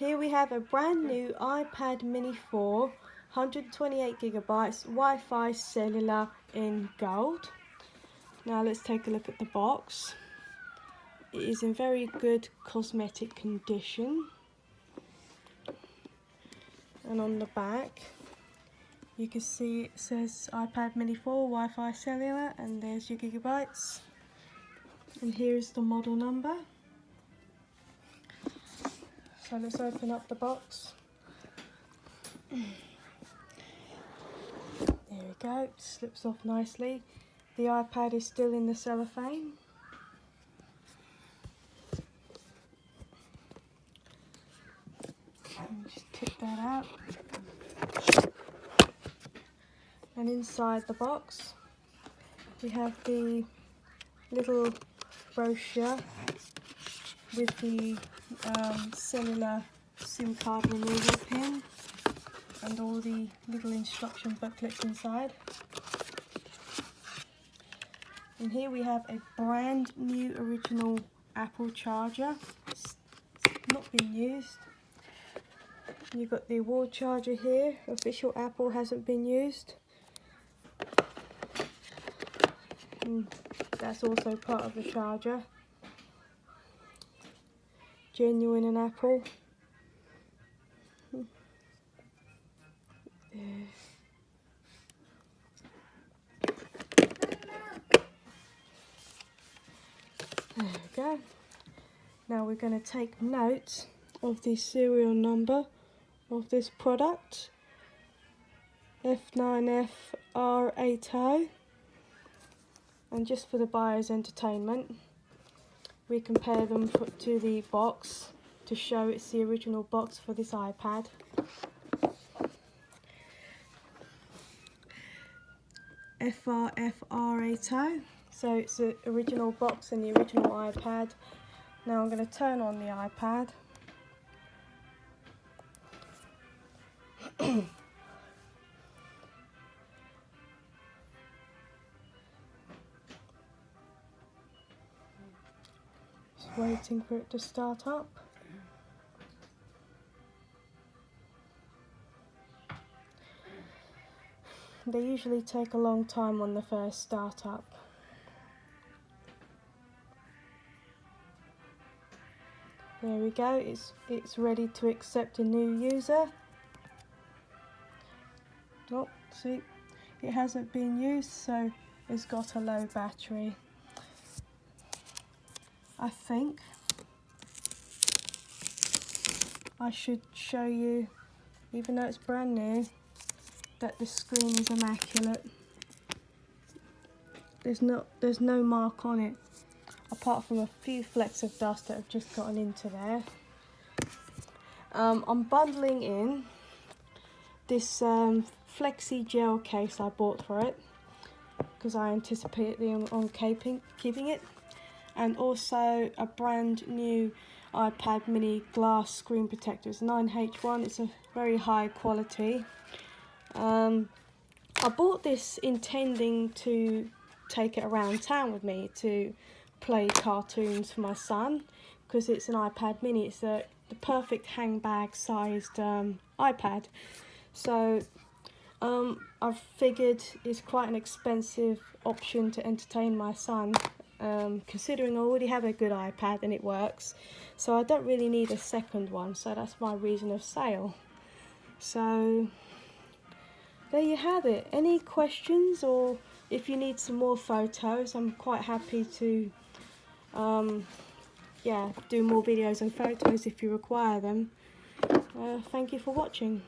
Here we have a brand new iPad mini 4, 128 gigabytes, Wi-Fi cellular in gold. Now let's take a look at the box. It is in very good cosmetic condition. And on the back, you can see it says iPad mini 4, Wi-Fi cellular, and there's your gigabytes. And here's the model number. So let's open up the box. There we go, it slips off nicely. The iPad is still in the cellophane. Just take that out. And inside the box, we have the little brochure with the cellular SIM card removal pin and all the little instruction booklets inside. And here we have a brand new original Apple charger. It's not been used. You've got the award charger here, official Apple, hasn't been used. And that's also part of the charger. Genuine and Apple. There we go. Now we're going to take note of the serial number of this product, F9FR80, and just for the buyer's entertainment, we compare them to the box to show it's the original box for this iPad. FR80, so it's the original box and the original iPad. Now I'm going to turn on the iPad. Just waiting for it to start up. They usually take a long time on the first start up. There we go, it's ready to accept a new user. Oh, see, it hasn't been used, so it's got a low battery. I think I should show you, even though it's brand new, that the screen is immaculate. There's no mark on it, apart from a few flecks of dust that have just gotten into there. I'm bundling in this flexi gel case I bought for it, because I anticipated on keeping it, and also a brand new iPad mini glass screen protector. It's 9H1, it's a very high quality. I bought this intending to take it around town with me to play cartoons for my son, because it's an iPad mini. It's the perfect handbag sized iPad. So I've figured it's quite an expensive option to entertain my son, considering I already have a good iPad and it works. So I don't really need a second one, so that's my reason of sale. So there you have it. Any questions, or if you need some more photos, I'm quite happy to do more videos and photos if you require them. Thank you for watching.